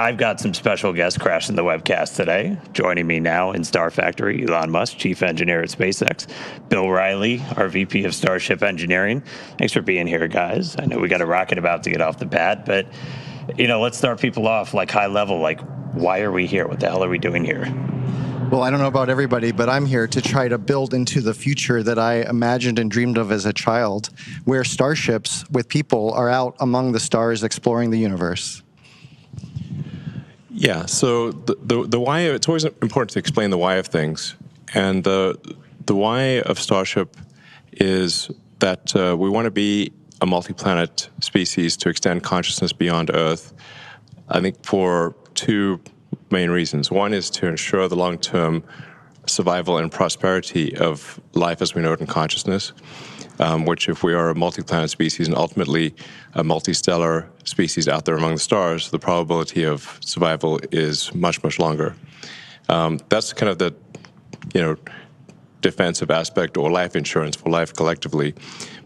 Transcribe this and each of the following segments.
I've got some special guests crashing the webcast today. Joining me now in Star Factory, Elon Musk, Chief Engineer at SpaceX, Bill Riley, our VP of Starship Engineering. Thanks for being here, guys. I know we got a rocket about to get off the pad, but let's start people off like high level. Like, why are we here? What the hell are we doing here? Well, I don't know about everybody, but I'm here to try to build into the future that I imagined and dreamed of as a child, where starships with people are out among the stars exploring the universe. Yeah, so the why, it's always important to explain the why of things. And the why of Starship is that we want to be a multi-planet species to extend consciousness beyond Earth, I think for two main reasons. One is to ensure the long-term survival and prosperity of life as we know it in consciousness, which if we are a multi-planet species and ultimately a multistellar species out there among the stars, the probability of survival is much, much longer. That's kind of the, defensive aspect or life insurance for life collectively.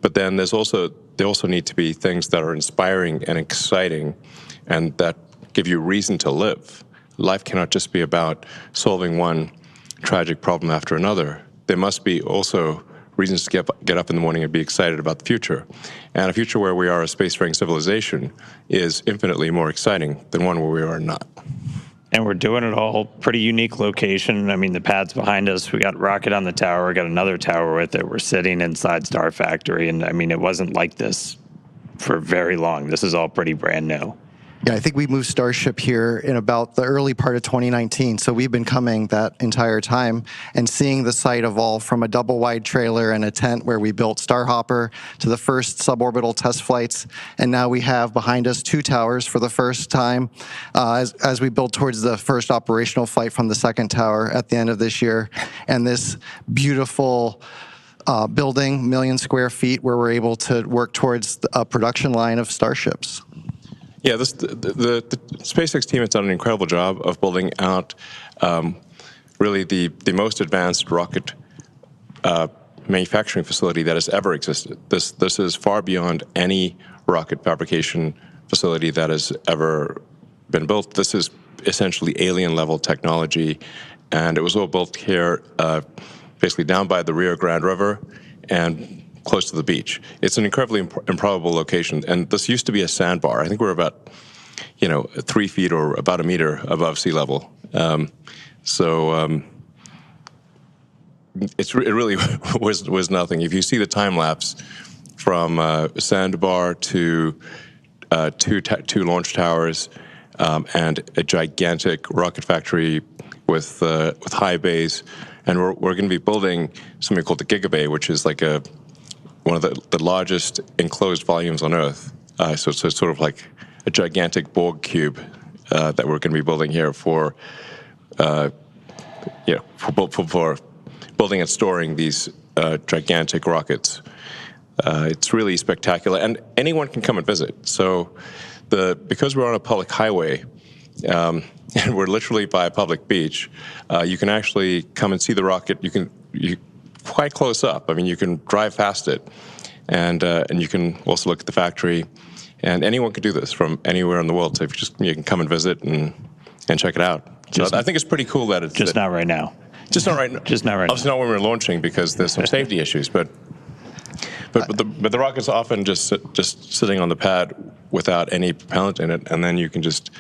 But then there also need to be things that are inspiring and exciting and that give you reason to live. Life cannot just be about solving one tragic problem after another. There must be also reasons to get up in the morning and be excited about the future. And a future where we are a spacefaring civilization is infinitely more exciting than one where we are not. And we're doing it all pretty unique location. I mean, the pad's behind us. We got rocket on the tower. We got another tower with it. We're sitting inside Star Factory. And I mean, it wasn't like this for very long. This is all pretty brand new. Yeah, I think we moved Starship here in about the early part of 2019. So we've been coming that entire time and seeing the site evolve from a double-wide trailer and a tent where we built Starhopper to the first suborbital test flights. And now we have behind us two towers for the first time as we build towards the first operational flight from the second tower at the end of this year. And this beautiful building, 1 million square feet, where we're able to work towards a production line of Starships. Yeah, the SpaceX team has done an incredible job of building out really the most advanced rocket manufacturing facility that has ever existed. This is far beyond any rocket fabrication facility that has ever been built. This is essentially alien-level technology, and it was all built here basically down by the Rio Grande River and close to the beach. It's an incredibly improbable location, and this used to be a sandbar. I think we're about, 3 feet or about a meter above sea level. It really was nothing. If you see the time lapse from sandbar to two launch towers and a gigantic rocket factory with high bays, and we're going to be building something called the Gigabay, which is like one of the largest enclosed volumes on Earth. So it's sort of like a gigantic Borg cube that we're going to be building here for building and storing these gigantic rockets. It's really spectacular, and anyone can come and visit. So because we're on a public highway, and we're literally by a public beach, you can actually come and see the rocket. You quite close up. I mean, you can drive past it, and you can also look at the factory. And anyone could do this from anywhere in the world. So you can come and visit and check it out. So I think it's pretty cool that it's just not right now. Just not right now. Just not right now. Obviously not when we're launching because there's some safety issues. But the rocket's often just sitting on the pad without any propellant in it, and then you can just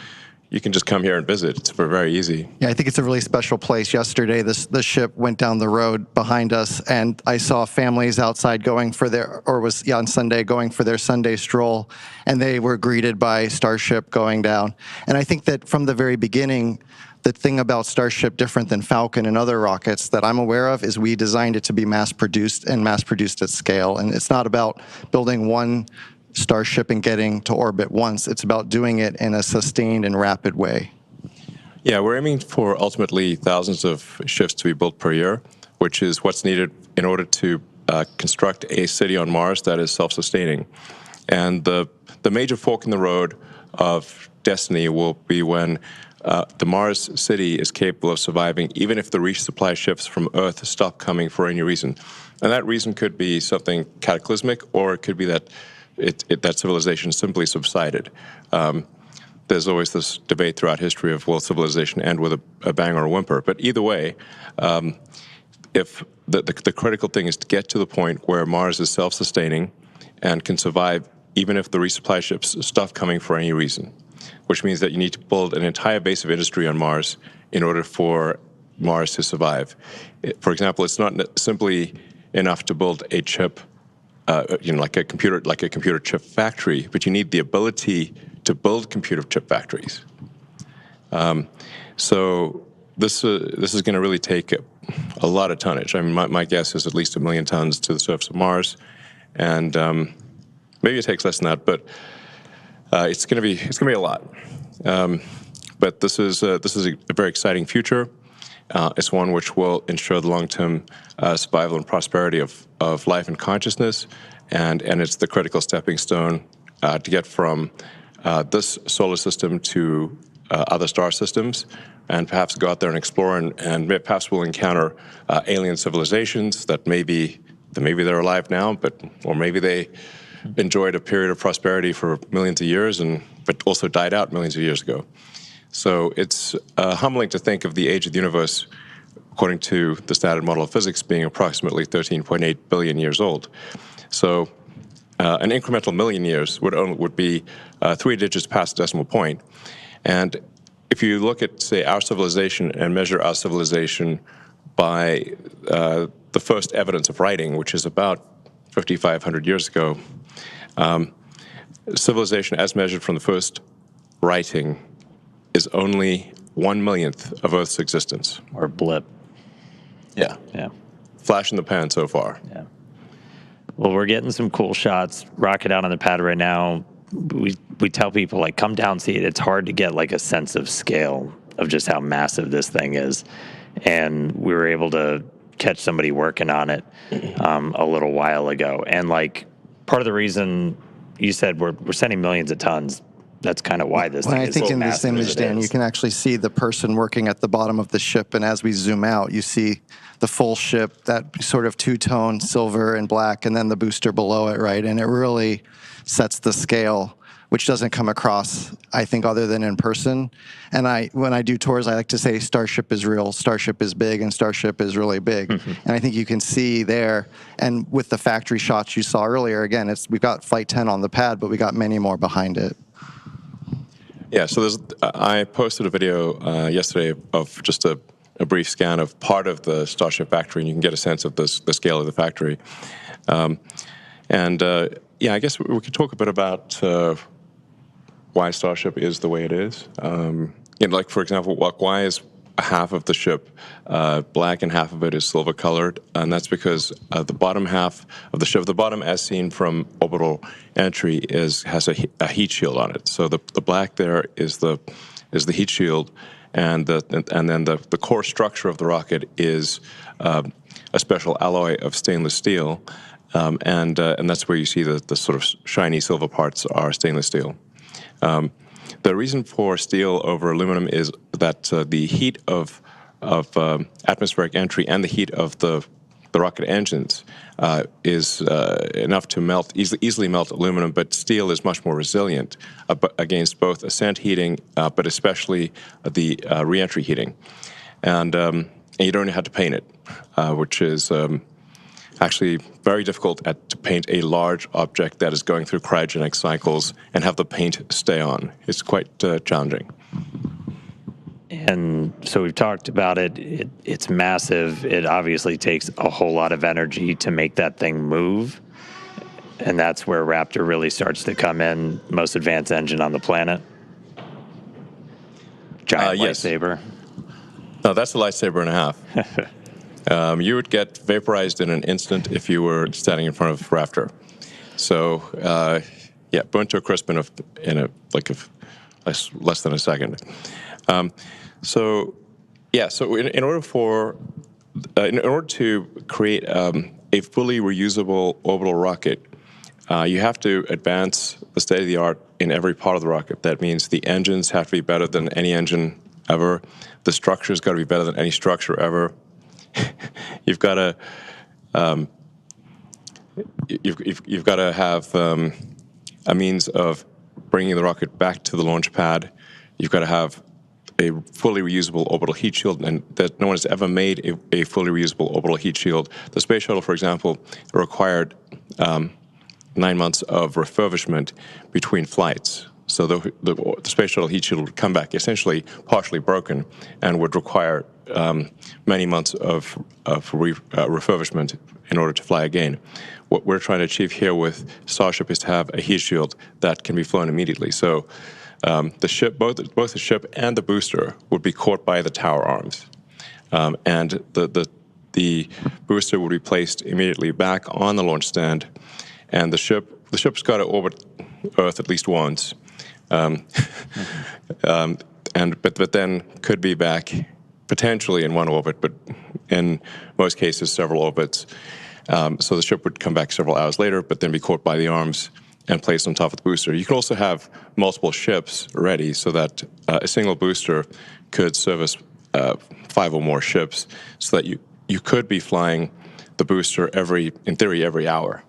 come here and visit. It's very easy. Yeah, I think it's a really special place. Yesterday, the ship went down the road behind us, and I saw families outside on Sunday going for their Sunday stroll, and they were greeted by Starship going down. And I think that from the very beginning, the thing about Starship, different than Falcon and other rockets that I'm aware of, is we designed it to be mass-produced at scale. And it's not about building one Starship and getting to orbit once. It's about doing it in a sustained and rapid way. Yeah, we're aiming for ultimately thousands of ships to be built per year, which is what's needed in order to construct a city on Mars that is self-sustaining. And the major fork in the road of destiny will be when the Mars city is capable of surviving, even if the resupply ships from Earth stop coming for any reason. And that reason could be something cataclysmic, or it could be that that civilization simply subsided. there's always this debate throughout history of will civilization end with a bang or a whimper. But either way, if the critical thing is to get to the point where Mars is self-sustaining and can survive even if the resupply ships stop coming for any reason, which means that you need to build an entire base of industry on Mars in order for Mars to survive. For example, it's not simply enough to build a chip, like a computer chip factory, but you need the ability to build computer chip factories. So this is going to really take a lot of tonnage. I mean, my guess is at least 1 million tons to the surface of Mars, and maybe it takes less than that, but it's going to be a lot. But this is a very exciting future. It's one which will ensure the long-term survival and prosperity of life and consciousness, and it's the critical stepping stone to get from this solar system to other star systems, and perhaps go out there and explore, and perhaps we'll encounter alien civilizations that maybe they're alive now, or maybe they enjoyed a period of prosperity for millions of years, but also died out millions of years ago. So it's humbling to think of the age of the universe, according to the standard model of physics, being approximately 13.8 billion years old. So an incremental million years would be 3 digits past the decimal point. And if you look at, say, our civilization and measure our civilization by the first evidence of writing, which is about 5,500 years ago, civilization as measured from the first writing is only 1/1,000,000th of Earth's existence. Or blip. Yeah. Yeah. Flash in the pan so far. Yeah. Well, we're getting some cool shots. Rocket out on the pad right now. We tell people, like, come down, see it. It's hard to get, like, a sense of scale of just how massive this thing is. And we were able to catch somebody working on it a little while ago. And, like, part of the reason you said we're sending millions of tons, that's kind of why this thing I is think so in this massive image, as it Dan, is. you can actually see the person working at the bottom of the ship, and as we zoom out, you see the full ship, that sort of two-tone silver and black, and then the booster below it, right? And it really sets the scale, which doesn't come across, I think, other than in person. And when I do tours, I like to say Starship is real, Starship is big, and Starship is really big. And I think you can see there, and with the factory shots you saw earlier, again, we've got Flight 10 on the pad, but we got many more behind it. Yeah, so I posted a video yesterday of just a brief scan of part of the Starship factory, and you can get a sense of the scale of the factory. Yeah, I guess we could talk a bit about why Starship is the way it is. Like, for example, why is half of the ship black and half of it is silver colored? And that's because the bottom half of the ship, the bottom as seen from orbital entry, has a heat shield on it. So the black there is the heat shield, and then the core structure of the rocket is a special alloy of stainless steel, and that's where you see the sort of shiny silver parts are stainless steel. The reason for steel over aluminum is that the heat of atmospheric entry and the heat of the rocket engines is enough to easily melt aluminum, but steel is much more resilient against both ascent heating, but especially the reentry heating. And you don't have to paint it, which is actually very difficult to paint a large object that is going through cryogenic cycles and have the paint stay on. It's quite challenging. And so we've talked about it. It's massive. It obviously takes a whole lot of energy to make that thing move. And that's where Raptor really starts to come in. Most advanced engine on the planet. Giant yes. lightsaber. No, that's a lightsaber and a half. You would get vaporized in an instant if you were standing in front of Raptor. So, yeah, burnt to a crisp in less than a second. So in order to create a fully reusable orbital rocket, you have to advance the state of the art in every part of the rocket. That means the engines have to be better than any engine ever. The structure's got to be better than any structure ever. You've got to have a means of bringing the rocket back to the launch pad you've got to have a fully reusable orbital heat shield, and that no one has ever made a fully reusable orbital heat shield. The space shuttle, for example, required 9 months of refurbishment between flights. So the space shuttle heat shield would come back essentially partially broken and would require many months of refurbishment in order to fly again. What we're trying to achieve here with Starship is to have a heat shield that can be flown immediately. So the ship, both the ship and the booster, would be caught by the tower arms, and the booster would be placed immediately back on the launch stand, and the ship's got to orbit Earth at least once, but then could be back potentially in one orbit, but in most cases several orbits. So the ship would come back several hours later, but then be caught by the arms and placed on top of the booster. You could also have multiple ships ready so that a single booster could service 5 or more ships, so that you could be flying the booster in theory, every hour.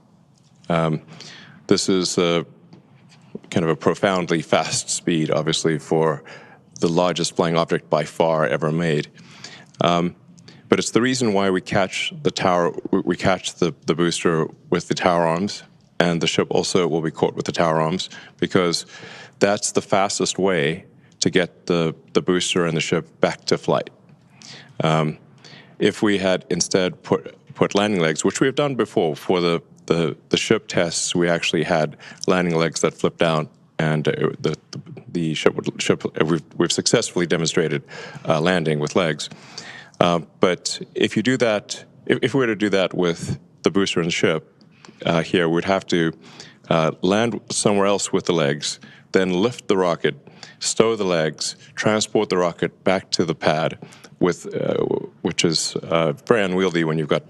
This is kind of a profoundly fast speed, obviously, for the largest flying object by far ever made. But it's the reason why we catch the booster with the tower arms, and the ship also will be caught with the tower arms, because that's the fastest way to get the booster and the ship back to flight. If we had instead put landing legs, which we have done before for the ship tests, we actually had landing legs that flipped down, and the ship we've successfully demonstrated landing with legs. But if you do that, if we were to do that with the booster and the ship, here we'd have to land somewhere else with the legs, then lift the rocket, stow the legs, transport the rocket back to the pad, which is very unwieldy when you've got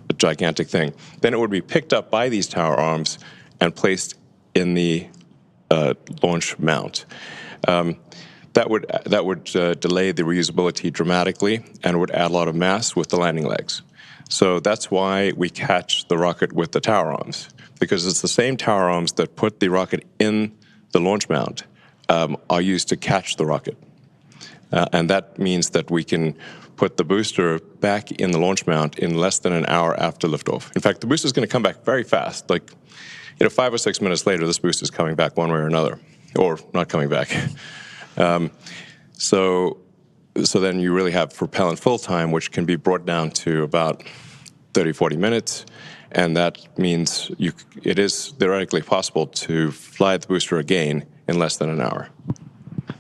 a gigantic thing. Then it would be picked up by these tower arms and placed in the launch mount. That would delay the reusability dramatically and would add a lot of mass with the landing legs. So that's why we catch the rocket with the tower arms, because it's the same tower arms that put the rocket in the launch mount are used to catch the rocket. And that means that we can put the booster back in the launch mount in less than an hour after liftoff. In fact, the booster is going to come back very fast. 5 or 6 minutes later, this booster is coming back one way or another, or not coming back. So then you really have propellant fill time, which can be brought down to about 30, 40 minutes. And that means it is theoretically possible to fly the booster again in less than an hour.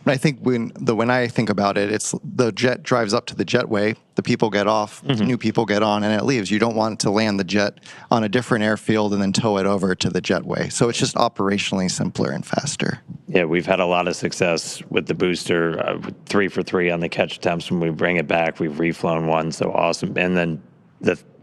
I think when I think about it, it's the jet drives up to the jetway, the people get off, new people get on, and it leaves. You don't want to land the jet on a different airfield and then tow it over to the jetway. So it's just operationally simpler and faster. Yeah, we've had a lot of success with the booster, 3 for 3 on the catch attempts. When we bring it back, we've reflown one, so awesome. And then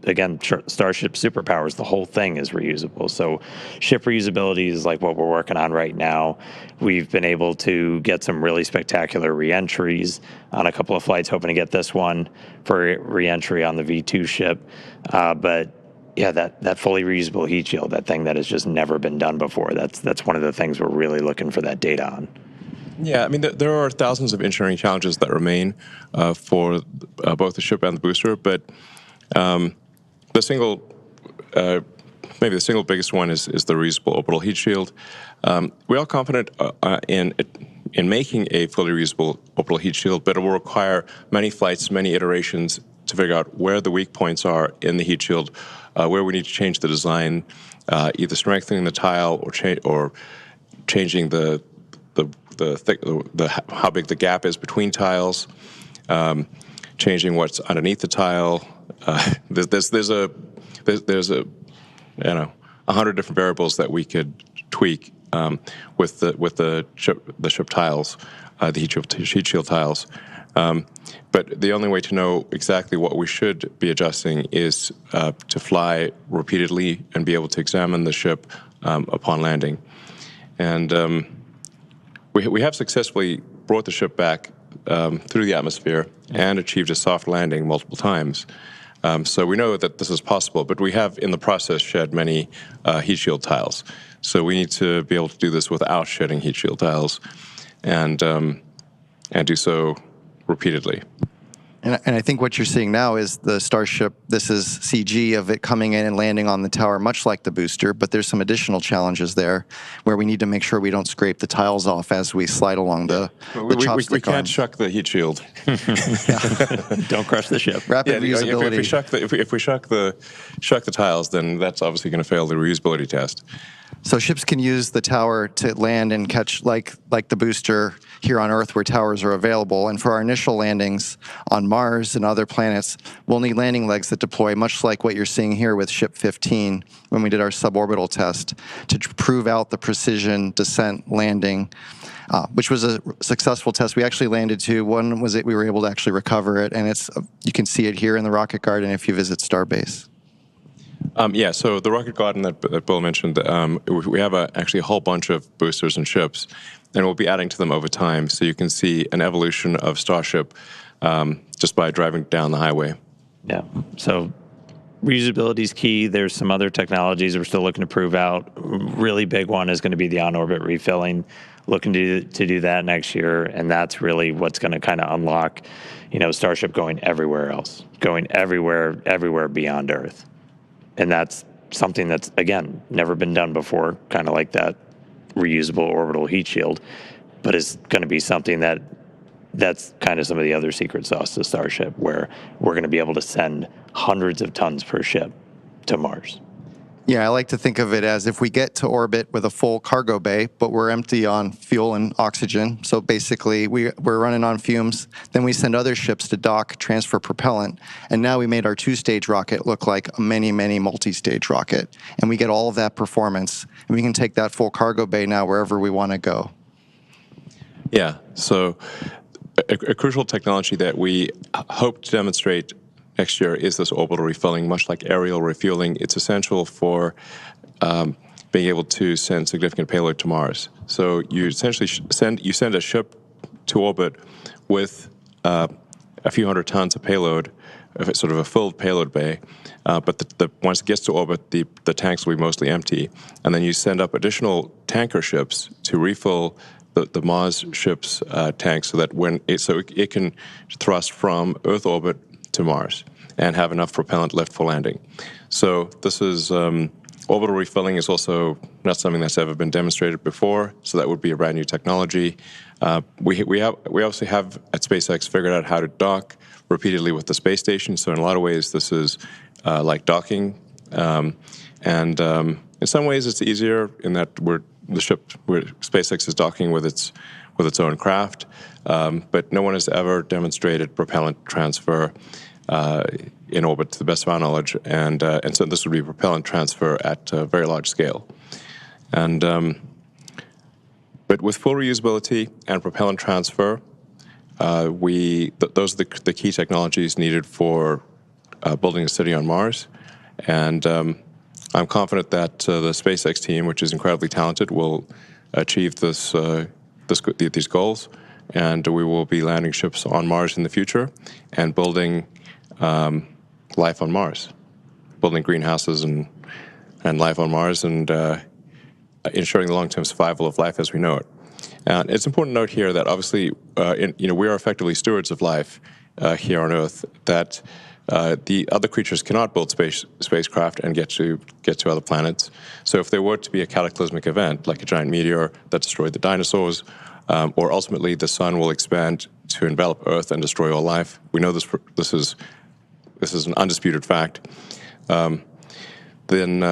again, Starship superpowers, the whole thing is reusable. So ship reusability is like what we're working on right now. We've been able to get some really spectacular reentries on a couple of flights, hoping to get this one for reentry on the V2 ship. But yeah, that fully reusable heat shield, that thing that has just never been done before, that's one of the things we're really looking for that data on. Yeah, I mean, there are thousands of engineering challenges that remain for both the ship and the booster, but maybe the single biggest one is the reusable orbital heat shield. We are confident in making a fully reusable orbital heat shield, but it will require many flights, many iterations to figure out where the weak points are in the heat shield, where we need to change the design, either strengthening the tile or changing how big the gap is between tiles, changing what's underneath the tile. There's 100 different variables that we could tweak with the ship tiles, the heat shield tiles. But the only way to know exactly what we should be adjusting is to fly repeatedly and be able to examine the ship upon landing. And we have successfully brought the ship back through the atmosphere and achieved a soft landing multiple times. So we know that this is possible, but we have in the process shed many heat shield tiles. So we need to be able to do this without shedding heat shield tiles. And and do so repeatedly. And I think what you're seeing now is the Starship. This is CG of it coming in and landing on the tower, much like the booster, but there's some additional challenges there where we need to make sure we don't scrape the tiles off as we slide along the chopstick We can't arms. shuck the heat shield. Don't crush the ship. Rapid reusability. If we shuck the tiles, then that's obviously going to fail the reusability test. So ships can use the tower to land and catch, like the booster here on Earth where towers are available. And for our initial landings on Mars and other planets, we'll need landing legs that deploy much like what you're seeing here with Ship 15 when we did our suborbital test to prove out the precision descent landing, which was a successful test. We actually landed two. One was we were able to actually recover it, and you can see it here in the rocket garden if you visit Starbase. So the rocket garden that Bill mentioned, we have actually a whole bunch of boosters and ships, and we'll be adding to them over time. So you can see an evolution of Starship just by driving down the highway. Yeah. So reusability is key. There's some other technologies we're still looking to prove out. Really big one is going to be the on-orbit refilling. Looking to do that next year, and that's really what's going to kind of unlock, Starship going everywhere else, going everywhere beyond Earth. And that's something that's, again, never been done before, kind of like that reusable orbital heat shield, but it's going to be something that's kind of some of the other secret sauce to Starship, where we're going to be able to send hundreds of tons per ship to Mars. Yeah, I like to think of it as if we get to orbit with a full cargo bay, but we're empty on fuel and oxygen. So basically, we're running on fumes. Then we send other ships to dock, transfer propellant, and now we made our two-stage rocket look like a many multi-stage rocket. And we get all of that performance, and we can take that full cargo bay now wherever we want to go. Yeah, so a crucial technology that we hope to demonstrate next year is this orbital refilling. Much like aerial refueling, it's essential for being able to send significant payload to Mars. So you essentially send a ship to orbit with a few hundred tons of payload, sort of a filled payload bay, but once it gets to orbit, the tanks will be mostly empty, and then you send up additional tanker ships to refill the Mars ship's tanks so that it can thrust from Earth orbit to Mars and have enough propellant left for landing. So this is orbital refilling is also not something that's ever been demonstrated before. So that would be a brand new technology. We obviously have at SpaceX figured out how to dock repeatedly with the space station. So in a lot of ways, this is like docking, and in some ways it's easier in that SpaceX is docking with its own craft, but no one has ever demonstrated propellant transfer in orbit, to the best of our knowledge, and so this would be propellant transfer at a very large scale. And but with full reusability and propellant transfer, those are the key technologies needed for building a city on Mars. And I'm confident that the SpaceX team, which is incredibly talented, will achieve these goals, and we will be landing ships on Mars in the future and building life on Mars, building greenhouses and life on Mars, and ensuring the long-term survival of life as we know it. And it's important to note here that obviously, we are effectively stewards of life here on Earth. That the other creatures cannot build spacecraft and get to other planets. So if there were to be a cataclysmic event, like a giant meteor that destroyed the dinosaurs, or ultimately the sun will expand to envelop Earth and destroy all life, we know this is an undisputed fact. Then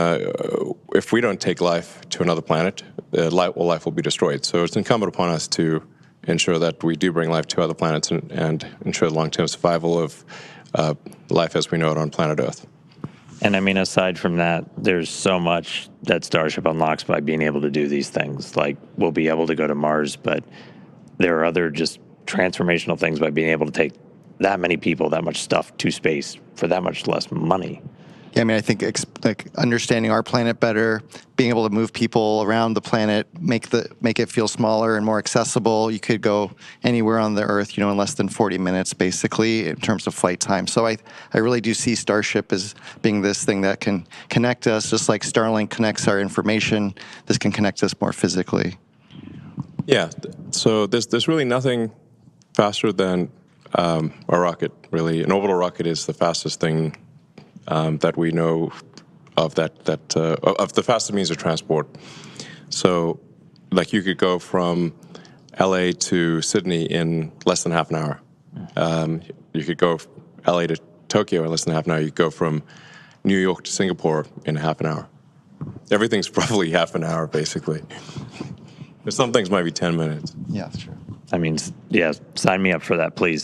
if we don't take life to another planet, life will be destroyed. So it's incumbent upon us to ensure that we do bring life to other planets and ensure the long-term survival of life as we know it on planet Earth. And I mean, aside from that, there's so much that Starship unlocks by being able to do these things. Like, we'll be able to go to Mars, but there are other just transformational things by being able to take that many people, that much stuff to space for that much less money. Yeah, I mean, I think understanding our planet better, being able to move people around the planet, make it feel smaller and more accessible. You could go anywhere on the Earth, in less than 40 minutes, basically, in terms of flight time. So I really do see Starship as being this thing that can connect us, just like Starlink connects our information. This can connect us more physically. Yeah. So there's really nothing faster than a rocket, really. An orbital rocket is the fastest thing that we know of of the fastest means of transport. So, like, you could go from LA to Sydney in less than half an hour. You could go LA to Tokyo in less than half an hour. You could go from New York to Singapore in half an hour. Everything's probably half an hour, basically. But some things might be 10 minutes. Yeah, that's true. I mean, yeah, sign me up for that, please.